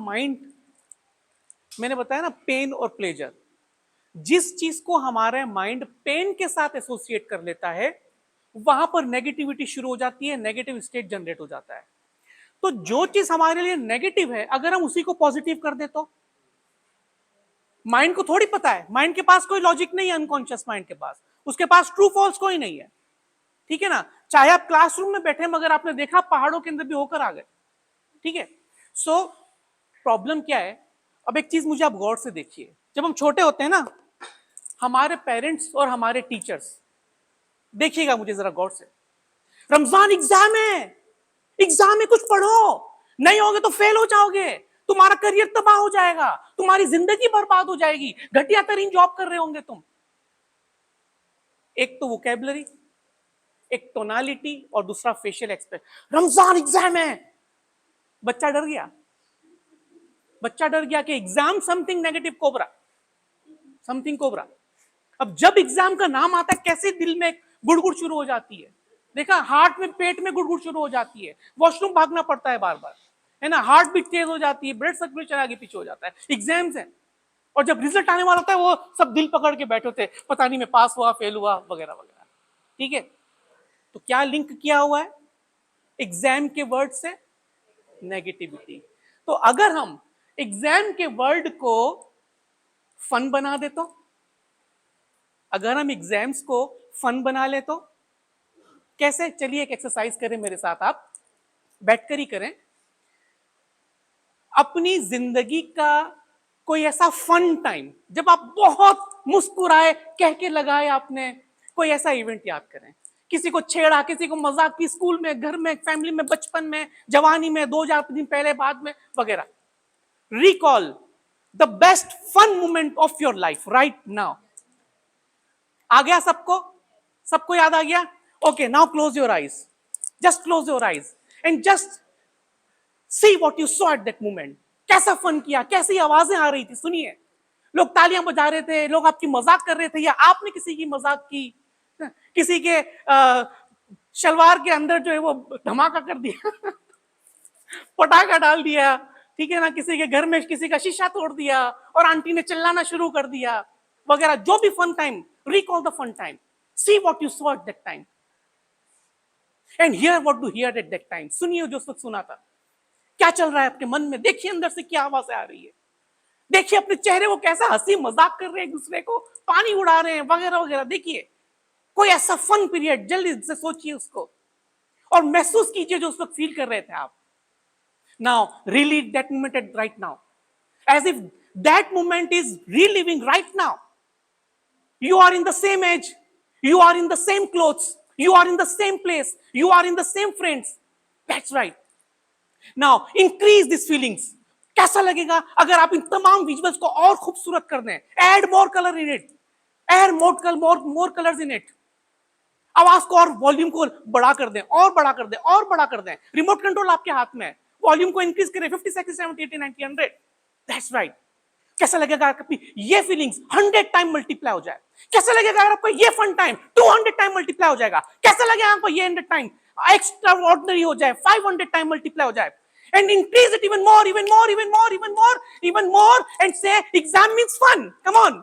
Mind, मैंने बताया ना, पेन और प्लेजर, जिस चीज को हमारा माइंड पेन के साथ एसोसिएट कर लेता है वहां पर नेगेटिविटी शुरू हो जाती है, नेगेटिव स्टेट जनरेट हो जाता है। तो जो चीज हमारे लिए नेगेटिव है अगर हम उसी को पॉजिटिव कर दे तो माइंड को थोड़ी पता है, माइंड के पास कोई लॉजिक नहीं है, अनकॉन्शियस माइंड के पास, उसके पास ट्रू फॉल्स कोई नहीं है, ठीक है ना। चाहे आप क्लासरूम में बैठे मगर आपने देखा पहाड़ों के अंदर भी होकर आ गए, ठीक है। सो प्रॉब्लम क्या है, अब एक चीज मुझे आप गौर से देखिए, जब हम छोटे होते हैं ना, हमारे पेरेंट्स और हमारे टीचर्स, देखिएगा मुझे जरा गौर से, रमजान एग्जाम है कुछ पढ़ो, नहीं होगे तो फेल हो जाओगे, तुम्हारा करियर तबाह हो जाएगा, तुम्हारी जिंदगी बर्बाद हो जाएगी, घटिया तरीन जॉब कर रहे होंगे तुम। एक तो वोकैबुलरी, एक टोनालिटी और दूसरा फेशियल एक्सप्रेशन। रमजान एग्जाम है, बच्चा डर गया, बच्चा डर गया कि exam something negative, cobra, something cobra. अब जब एग्जाम का नाम आता है कैसे दिल में गुड़गुड़ शुरू हो जाती है, देखा, हार्ट में, पेट में गुड़गुड़ शुरू हो जाती है, वॉशरूम भागना पड़ता है बार बार, है ना, हार्ट बीट तेज हो जाती है, ब्लड सर्कुलेशन आगे पीछे हो जाता है, एग्जाम्स है। और जब रिजल्ट आने वाला होता है वो सब दिल पकड़ के बैठे होते, पता नहीं मैं पास हुआ फेल हुआ वगैरह वगैरह, ठीक है। तो क्या लिंक किया हुआ है एग्जाम के वर्ड से? नेगेटिविटी। तो अगर हम एग्जाम के वर्ड को फन बना दे तो, अगर हम एग्जाम्स को फन बना ले तो कैसे? चलिए एक एक्सरसाइज करें मेरे साथ, आप बैठकर ही करें। अपनी जिंदगी का कोई ऐसा फन टाइम जब आप बहुत मुस्कुराए, कह के लगाए आपने, कोई ऐसा इवेंट याद करें, किसी को छेड़ा, किसी को मजाक की, स्कूल में, घर में, फैमिली में, बचपन में, जवानी में, 2000 दिन पहले, बाद में वगैरह। Recall the best fun moment of your life right now. आ गया सबको? सबको याद आ गया? Okay, now close your eyes, just close your eyes and just see what you saw at that moment. कैसा फन किया, कैसी आवाजें आ रही थी, सुनिए, लोग तालियां बजा रहे थे, लोग आपकी मजाक कर रहे थे, या आपने किसी की मजाक की, किसी के शलवार के अंदर जो है वो धमाका कर दिया पटाखा डाल दिया, ठीक है ना, किसी के घर में किसी का शीशा तोड़ दिया और आंटी ने चिल्लाना शुरू कर दिया वगैरह, जो भी fun time, recall the fun time, see what you saw at that time and hear what do here at that time. सुनिए जो उस वक्त सुना था, क्या चल रहा है आपके मन में, देखिए अंदर से क्या आवाजें आ रही है, देखिए अपने चेहरे को कैसा हंसी मजाक कर रहे हैं, एक दूसरे को पानी उड़ा रहे हैं वगैरह वगैरह। देखिए कोई ऐसा फन पीरियड, जल्दी से सोचिए उसको और महसूस कीजिए जो उस वक्त फील कर रहे थे आप। Now relive that moment at right now, as if that moment is reliving right now. You are in the same age, you are in the same clothes, you are in the same place, you are in the same friends. That's right. Now increase these feelings. कैसा लगेगा अगर आप इन तमाम visuals को और खूबसूरत कर दें? Add more color in it, add more colors in it. आवाज को और वॉल्यूम को बड़ा कर दें, और बड़ा कर दें, और बड़ा कर दें। रिमोट कंट्रोल आपके हाथ में है, वॉल्यूम को इंक्रीज करें 50, 60, 70, 80, 90, 100. That's right. कैसा लगेगा अगर आपकी ये फीलिंग्स 100 टाइम मल्टीप्लाई हो जाए? कैसा लगेगा अगर आपका ये फन टाइम 200 टाइम मल्टीप्लाई हो जाएगा? कैसा लगेगा आपको ये 100 टाइम एक्स्ट्रा ऑर्डिनरी हो जाए, 500 टाइम मल्टीप्लाई हो जाए? And increase it even more, even more, even more, even more, even more, and से exam means fun. Come on,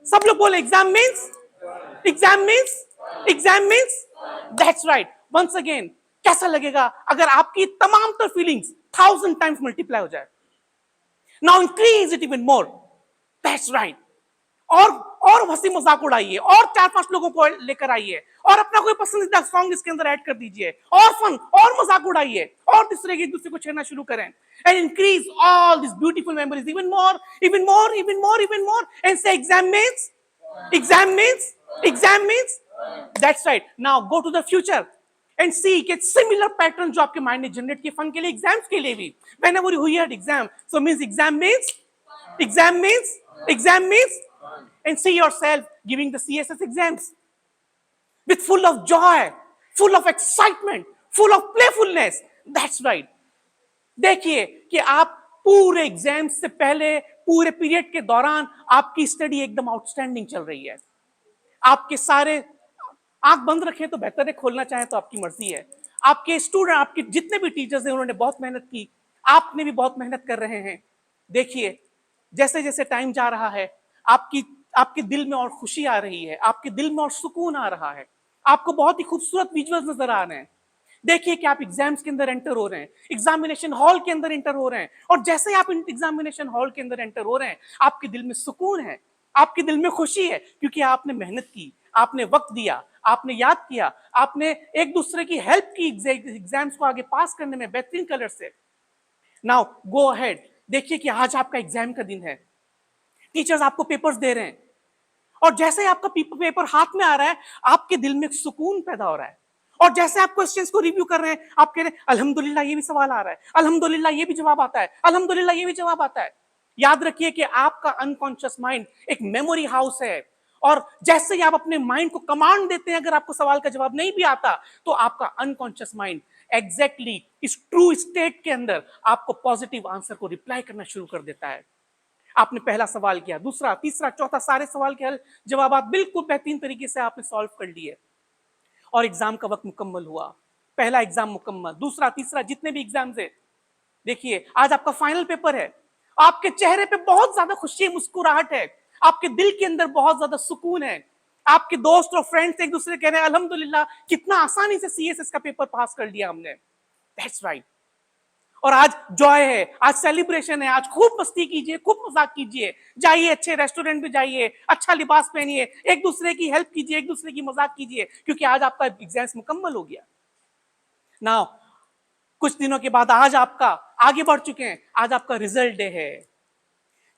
सब लोग बोले exam means, exam means, exam means. That's right. Once again, कैसा लगेगा अगर आपकी तमाम तर फीलिंग्स 1000 टाइम्स मल्टीप्लाई हो जाए? Now increase it even more. That's right. और हंसी मजाक उड़ाइए, और 4-5 लोगों को लेकर आइए, और अपना कोई पसंदीदा सॉन्ग इसके अंदर ऐड कर दीजिए, और फन और मजाक उड़ाइए, और दूसरे को छेड़ना शुरू करें। And increase all these beautiful memories even more, even more, even more, even more, and say exam means, exam means, exam means. That's right. Now go to the future and see कि similar pattern जो आपके mind ने generate किए fun के लिए, exams के लिए भी। Whenever you hear exam, so means exam means, exam means, exam means, and see yourself giving the CSS exams with full of joy, full of excitement, full of playfulness. That's right. देखिए कि आप पूरे exam से पहले, पूरे period के दौरान आपकी स्टडी एकदम आउटस्टैंडिंग चल रही है। आपके सारे, आंख बंद रखें तो बेहतर है, खोलना चाहें तो आपकी मर्जी है। आपके स्टूडेंट, आपके जितने भी टीचर्स हैं, उन्होंने बहुत मेहनत की, आपने भी बहुत मेहनत कर रहे हैं। देखिए जैसे जैसे टाइम जा रहा है, आपकी आपके दिल में और खुशी आ रही है, आपके दिल में और सुकून आ रहा है, आपको बहुत ही खूबसूरत विजुअल्स नजर आ रहे हैं। देखिए कि आप एग्जाम्स के अंदर एंटर हो रहे हैं, एग्जामिनेशन हॉल के अंदर एंटर हो रहे हैं, और जैसे ही आप एग्जामिनेशन हॉल के अंदर एंटर हो रहे हैं, आपके दिल में सुकून है, आपके दिल में खुशी है, क्योंकि आपने मेहनत की, आपने वक्त दिया, आपने याद किया, आपने एक दूसरे की हेल्प की एग्जाम्स को आगे पास करने में बेहतरीन कलर से। नाउ गो अहेड, देखिए कि आज आपका एग्जाम का दिन है, टीचर्स आपको पेपर्स दे रहे हैं, और जैसे ही आपका पेपर हाथ में आ रहा है, आपके दिल में सुकून पैदा हो रहा है, और जैसे आप क्वेश्चंस को रिव्यू कर रहे हैं, आप कह रहे हैं अल्हम्दुलिल्लाह ये भी सवाल आ रहा है, अल्हम्दुलिल्लाह ये भी जवाब आता है, अल्हम्दुलिल्लाह ये भी जवाब आता है। याद रखिए कि आपका अनकॉन्शियस माइंड एक मेमोरी हाउस है, और जैसे ही आप अपने माइंड को कमांड देते हैं, अगर आपको सवाल का जवाब नहीं भी आता, तो आपका अनकॉन्शियस माइंड एग्जैक्टली इस ट्रू स्टेट के अंदर आपको पॉजिटिव आंसर को रिप्लाई करना शुरू कर देता है। आपने पहला सवाल किया, दूसरा, तीसरा, चौथा, सारे सवाल के हल जवाब बिल्कुल बेहतरीन तरीके से आपने सॉल्व कर लिए, और एग्जाम का वक्त मुकम्मल हुआ। पहला एग्जाम मुकम्मल, दूसरा, तीसरा, जितने भी एग्जाम्स है, देखिए आज आपका फाइनल पेपर है, आपके चेहरे पे बहुत ज्यादा खुशी, मुस्कुराहट है, आपके दिल के अंदर बहुत ज्यादा सुकून है। आपके दोस्त और फ्रेंड्स एक दूसरे कह रहे हैं अल्हम्दुलिल्लाह कितना आसानी से सीएसएस का पेपर पास कर लिया हमने। That's right. और आज जॉय है, आज सेलिब्रेशन है, आज खूब मस्ती कीजिए, खूब मजाक कीजिए, जाइए अच्छे रेस्टोरेंट में जाइए, अच्छा लिबास पहनिए, एक दूसरे की हेल्प कीजिए, एक दूसरे की मजाक कीजिए, क्योंकि आज आपका एग्जाम मुकम्मल हो गया। नाउ कुछ दिनों के बाद आज आपका आगे बढ़ चुके हैं, आज आपका रिजल्ट डे है।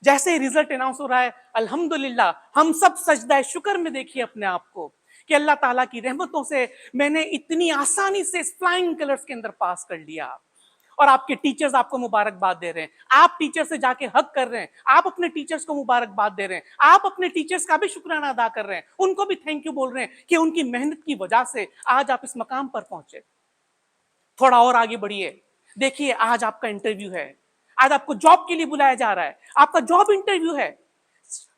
जैसे ही रिजल्ट अनाउंस हो रहा है, अल्हम्दुलिल्लाह हम सब सजदा शुक्र में देखिए अपने आप को कि अल्लाह ताला की रहमतों से मैंने इतनी आसानी से फ्लाइंग कलर्स के अंदर पास कर लिया, और आपके टीचर्स आपको मुबारकबाद दे रहे हैं, आप टीचर से जाके हक कर रहे हैं, आप अपने टीचर्स को मुबारकबाद दे रहे हैं, आप अपने टीचर्स का भी शुक्राना अदा कर रहे हैं, उनको भी थैंक यू बोल रहे हैं कि उनकी मेहनत की वजह से आज आप इस मकाम पर पहुंचे। थोड़ा और आगे बढ़िए, देखिए आज आपका इंटरव्यू है, आज आपको जॉब के लिए बुलाया जा रहा है, आपका जॉब इंटरव्यू है,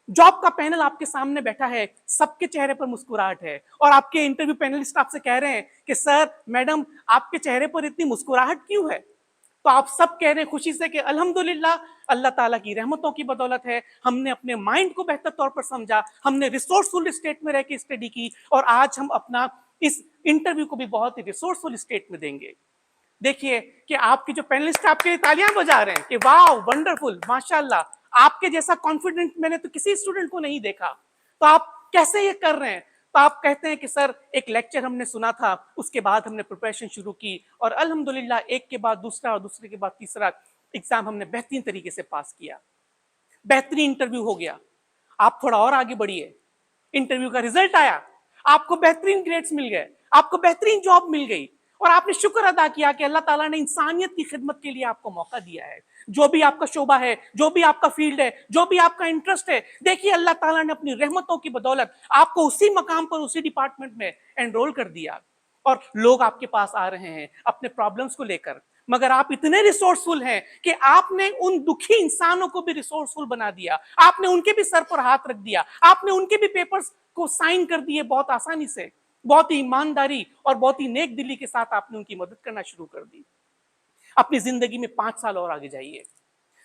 जॉब का पैनल आपके सामने बैठा है, सबके चेहरे पर मुस्कुराहट है, और आपके इंटरव्यू पैनलिस्ट आपसे कह रहे हैं कि सर मैडम आपके चेहरे पर इतनी मुस्कुराहट क्यों है? तो आप सब कह रहे हैं खुशी से कि अल्हम्दुलिल्लाह अल्लाह ताला की रहमतों की बदौलत है, हमने अपने माइंड को बेहतर तौर पर समझा, हमने रिसोर्सफुल स्टेट में रह के स्टडी की, और आज हम अपना इस इंटरव्यू को भी बहुत ही रिसोर्सफुल स्टेट में देंगे। देखिए कि आपके जो पैनलिस्ट आपके लिए तालियां बजा रहे हैं कि वाह वंडरफुल, माशाल्लाह, आपके जैसा कॉन्फिडेंट मैंने तो किसी स्टूडेंट को नहीं देखा, तो आप कैसे ये कर रहे हैं? तो आप कहते हैं कि सर एक लेक्चर हमने सुना था, उसके बाद हमने प्रिपरेशन शुरू की, और अल्हम्दुलिल्लाह एक के बाद दूसरा और दूसरे के बाद तीसरा एग्जाम हमने बेहतरीन तरीके से पास किया, बेहतरीन इंटरव्यू हो गया। आप थोड़ा और आगे बढ़िए, इंटरव्यू का रिजल्ट आया, आपको बेहतरीन ग्रेड्स मिल गए, आपको बेहतरीन जॉब मिल गई, और आपने शुक्र अदा किया कि अल्लाह ताला ने इंसानियत की खिदमत के लिए आपको मौका दिया है। जो भी आपका शोबा है, जो भी आपका फील्ड है, जो भी आपका इंटरेस्ट है, देखिए अल्लाह ताला ने अपनी रहमतों की बदौलत आपको उसी मकाम पर, उसी डिपार्टमेंट में एनरोल कर दिया, और लोग आपके पास आ रहे हैं अपने प्रॉब्लम्स को लेकर, मगर आप इतने रिसोर्सफुल हैं कि आपने उन दुखी इंसानों को भी रिसोर्सफुल बना दिया, आपने उनके भी सर पर हाथ रख दिया, आपने उनके भी पेपर्स को साइन कर दिए बहुत आसानी से, बहुत ही ईमानदारी और बहुत ही नेक दिली के साथ आपने उनकी मदद करना शुरू कर दी। अपनी जिंदगी में 5 साल और आगे जाइए,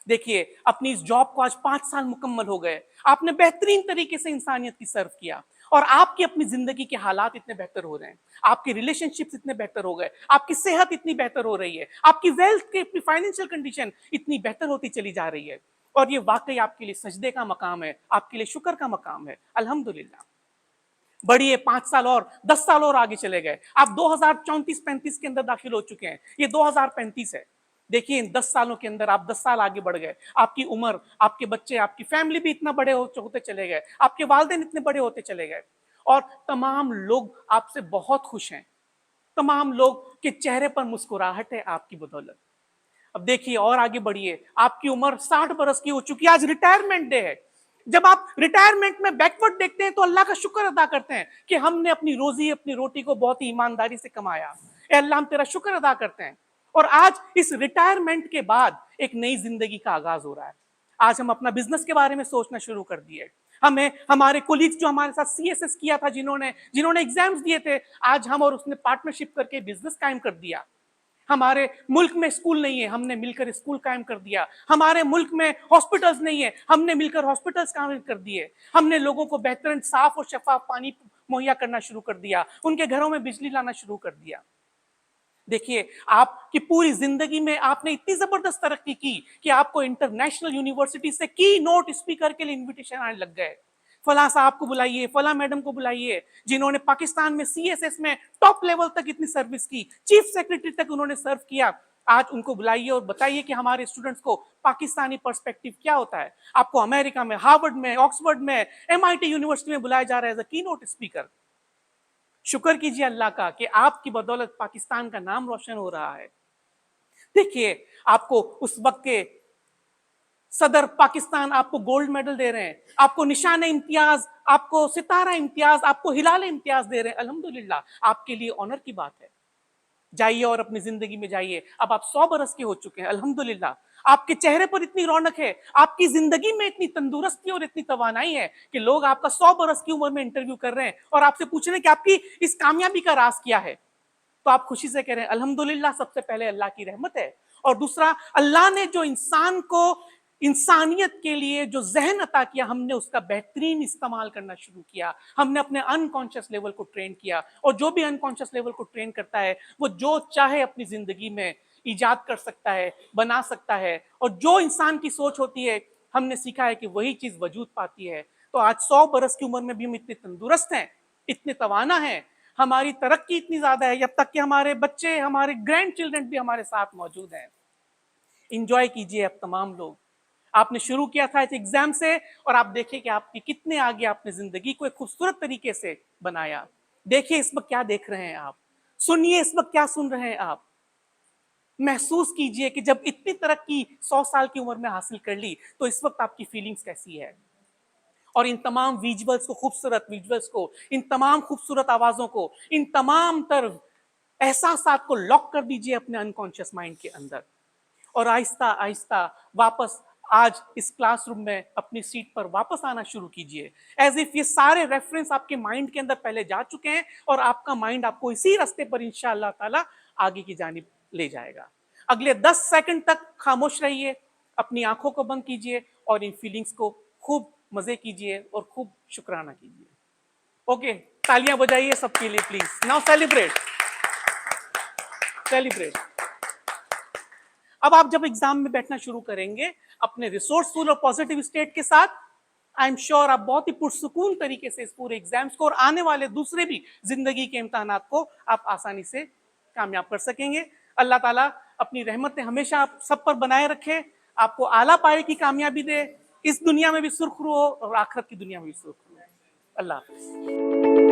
देखिए अपनी इस जॉब को आज 5 साल मुकम्मल हो गए, आपने बेहतरीन तरीके से इंसानियत की सर्व किया, और आपकी अपनी जिंदगी के हालात इतने बेहतर हो रहे हैं, आपके रिलेशनशिप्स इतने बेहतर हो गए, आपकी सेहत इतनी बेहतर हो रही है, आपकी वेल्थ की फाइनेंशियल कंडीशन इतनी बेहतर होती चली जा रही है, और ये वाकई आपके लिए सजदे का मकाम है, आपके लिए शुक्र का मकाम है। अल्हम्दुलिल्लाह। बढ़िए 5 साल और 10 साल और आगे चले गए, आप 2034-35 के अंदर दाखिल हो चुके हैं, ये 2035 है। देखिए इन 10 सालों के अंदर आप 10 साल आगे बढ़ गए, आपकी उम्र, आपके बच्चे, आपकी फैमिली भी इतना बड़े होते चले गए, आपके वालिदैन इतने बड़े होते चले गए, और तमाम लोग आपसे बहुत खुश हैं, तमाम लोग के चेहरे पर मुस्कुराहट है आपकी बदौलत। अब देखिए और आगे बढ़िए, आपकी उम्र 60 बरस की हो चुकी है, आज रिटायरमेंट डे है। जब आप रिटायरमेंट में बैकवर्ड देखते हैं तो अल्लाह का शुक्र अदा करते हैं कि हमने अपनी रोजी, अपनी रोटी को बहुत ही ईमानदारी से कमाया, ए अल्लाह हम तेरा शुक्र अदा करते हैं। और आज इस रिटायरमेंट के बाद एक नई जिंदगी का आगाज हो रहा है, आज हम अपना बिजनेस के बारे में सोचना शुरू कर दिए, हमें हमारे कोलीग्स जो हमारे साथ सीएसएस किया था, जिन्होंने एग्जाम्स दिए थे, आज हम और उसने पार्टनरशिप करके बिजनेस कायम कर दिया, हमारे मुल्क में स्कूल नहीं है, हमने मिलकर स्कूल कायम कर दिया। हमारे मुल्क में हॉस्पिटल्स नहीं है, हमने मिलकर हॉस्पिटल्स कायम कर दिए। हमने लोगों को बेहतरीन साफ और शफाफ पानी मुहैया करना शुरू कर दिया, उनके घरों में बिजली लाना शुरू कर दिया। देखिए, आपकी पूरी जिंदगी में आपने इतनी जबरदस्त तरक्की की कि आपको इंटरनेशनल यूनिवर्सिटी से की नोट स्पीकर के लिए इन्विटेशन आने लग गए। फला साहब को बुलाइए, फला मैडम को बुलाइए, जिन्होंने पाकिस्तान में सीएसएस में टॉप लेवल तक इतनी सर्विस की, चीफ सेक्रेटरी तक उन्होंने सर्व किया। आज उनको बुलाइए और बताइए कि हमारे स्टूडेंट्स को पाकिस्तानी पर्सपेक्टिव क्या होता है। आपको अमेरिका में, हार्वर्ड में, ऑक्सफोर्ड में, एमआईटी यूनिवर्सिटी में बुलाया जा रहा है एज अ की नोट स्पीकर। शुक्र कीजिए अल्लाह का कि आपकी बदौलत पाकिस्तान का नाम रोशन हो रहा है। देखिए, आपको उस वक्त के सदर पाकिस्तान आपको गोल्ड मेडल दे रहे हैं, आपको निशान इम्तियाज, आपको सितारा इम्तियाज, आपको हिलाल इम्तियाज दे रहे हैं। अल्हम्दुलिल्लाह, आपके लिए ऑनर की बात है। जाइए और अपनी जिंदगी में जाइए। अब आप 100 बरस के हो चुके हैं, अल्हम्दुलिल्लाह। आपके चेहरे पर इतनी रौनक है, आपकी जिंदगी में इतनी तंदुरुस्ती और इतनी तवानाई है कि लोग आपका 100 बरस की उम्र में इंटरव्यू कर रहे हैं और आपसे पूछ रहे हैं कि आपकी इस कामयाबी का राज क्या है। तो आप खुशी से कह रहे हैं अल्हम्दुलिल्लाह। सबसे पहले अल्लाह की रहमत है, और दूसरा, अल्लाह ने जो इंसान को इंसानियत के लिए जो जहन अता किया, हमने उसका बेहतरीन इस्तेमाल करना शुरू किया। हमने अपने अनकॉन्शियस लेवल को ट्रेन किया, और जो भी अनकॉन्शियस लेवल को ट्रेन करता है वो जो चाहे अपनी जिंदगी में ईजाद कर सकता है, बना सकता है। और जो इंसान की सोच होती है, हमने सीखा है कि वही चीज वजूद पाती है। तो आज 100 बरस की उम्र में भी हम इतने तंदुरुस्त हैं, इतने तवाना हैं, हमारी तरक्की इतनी ज्यादा है, जब तक कि हमारे बच्चे, हमारे ग्रैंड चिल्ड्रन भी हमारे साथ मौजूद हैं। इंजॉय कीजिए अब तमाम लोग। आपने शुरू किया था इस एग्जाम से, और आप देखिए कि आपकी कितने आगे आपने जिंदगी को एक खूबसूरत तरीके से बनाया। देखिए इस वक्त क्या देख रहे हैं आप, सुनिए इस वक्त क्या सुन रहे हैं आप। महसूस कीजिए कि जब इतनी तरक्की 100 साल की उम्र में हासिल कर ली, तो इस वक्त आपकी फीलिंग्स कैसी है। और इन तमाम विजुअल्स को, खूबसूरत विजुअल्स को, इन तमाम खूबसूरत आवाजों को, इन तमाम तरह एहसासात को लॉक कर दीजिए अपने अनकॉन्शियस माइंड के अंदर, और आहिस्ता आहिस्ता वापस आज इस क्लासरूम में अपनी सीट पर वापस आना शुरू कीजिए। एज इफ ये सारे रेफरेंस आपके माइंड के अंदर पहले जा चुके हैं, और आपका माइंड आपको इसी रास्ते पर इंशाअल्लाह ताला आगे की जानिब ले जाएगा। अगले 10 सेकंड तक खामोश रहिए, अपनी आंखों को बंद कीजिए, और इन फीलिंग्स को खूब मजे कीजिए और खूब शुक्राना कीजिए। ओके, तालियां बजाइए सबके लिए प्लीज। Now celebrate, celebrate. अब आप जब एग्जाम में बैठना शुरू करेंगे अपने रिसोर्सफुल और पॉजिटिव स्टेट के साथ, आई एम श्योर आप बहुत ही पुरसुकून तरीके से इस पूरे एग्जाम्स को और आने वाले दूसरे भी जिंदगी के इम्तिहानात को आप आसानी से कामयाब कर सकेंगे। अल्लाह ताला अपनी रहमतें हमेशा आप सब पर बनाए रखे, आपको आला पाए की कामयाबी दे, इस दुनिया में भी सुर्खरू हो और आखिरत की दुनिया में भी सुर्खरू हो। अल्लाह हाफ़िज़।